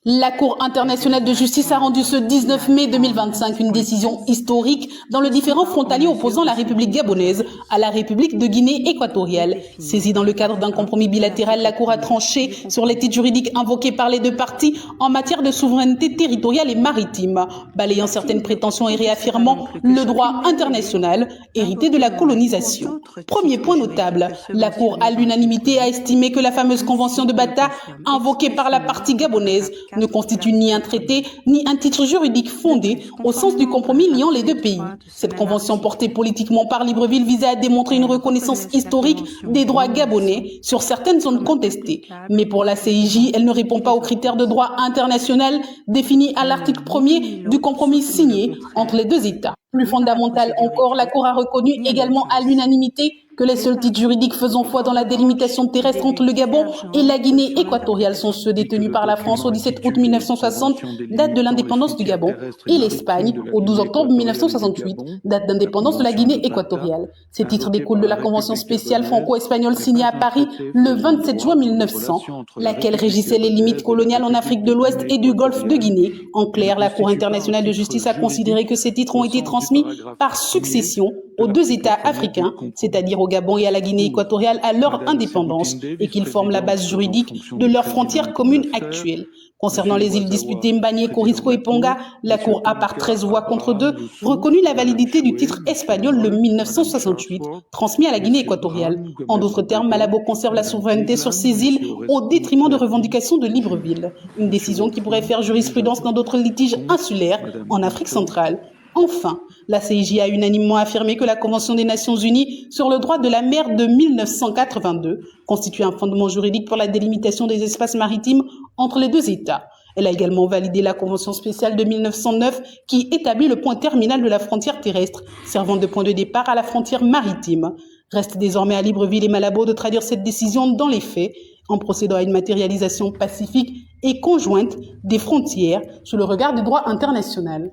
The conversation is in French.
La Cour internationale de justice a rendu ce 19 mai 2025 une décision historique dans le différend frontalier opposant la République gabonaise à la République de Guinée équatoriale. Saisie dans le cadre d'un compromis bilatéral, la Cour a tranché sur les titres juridiques invoqués par les deux parties en matière de souveraineté territoriale et maritime, balayant certaines prétentions et réaffirmant le droit international hérité de la colonisation. Premier point notable, la Cour à l'unanimité a estimé que la fameuse convention de Bata invoquée par la partie gabonaise ne constitue ni un traité, ni un titre juridique fondé au sens du compromis liant les deux pays. Cette convention portée politiquement par Libreville visait à démontrer une reconnaissance historique des droits gabonais sur certaines zones contestées. Mais pour la CIJ, elle ne répond pas aux critères de droit international définis à l'article 1er du compromis signé entre les deux États. Plus fondamental encore, la Cour a reconnu également à l'unanimité que les seuls titres juridiques faisant foi dans la délimitation terrestre entre le Gabon et la Guinée équatoriale sont ceux détenus par la France au 17 août 1960, date de l'indépendance du Gabon, et l'Espagne au 12 octobre 1968, date d'indépendance de la Guinée équatoriale. Ces titres découlent de la Convention spéciale franco-espagnole signée à Paris le 27 juin 1900, laquelle régissait les limites coloniales en Afrique de l'Ouest et du Golfe de Guinée. En clair, la Cour internationale de justice a considéré que ces titres ont été transmis par succession aux deux États africains, c'est-à-dire au Gabon et à la Guinée équatoriale à leur indépendance, et qu'ils forment la base juridique de leurs frontières communes actuelles. Concernant les îles disputées Mbagné, Corisco et Ponga, la Cour a par 13 voix contre 2 reconnu la validité du titre espagnol de 1968, transmis à la Guinée équatoriale. En d'autres termes, Malabo conserve la souveraineté sur ces îles au détriment de revendications de Libreville. Une décision qui pourrait faire jurisprudence dans d'autres litiges insulaires en Afrique centrale. Enfin, la CIJ a unanimement affirmé que la Convention des Nations Unies sur le droit de la mer de 1982 constitue un fondement juridique pour la délimitation des espaces maritimes entre les deux États. Elle a également validé la Convention spéciale de 1909 qui établit le point terminal de la frontière terrestre, servant de point de départ à la frontière maritime. Reste désormais à Libreville et Malabo de traduire cette décision dans les faits, en procédant à une matérialisation pacifique et conjointe des frontières sous le regard du droit international.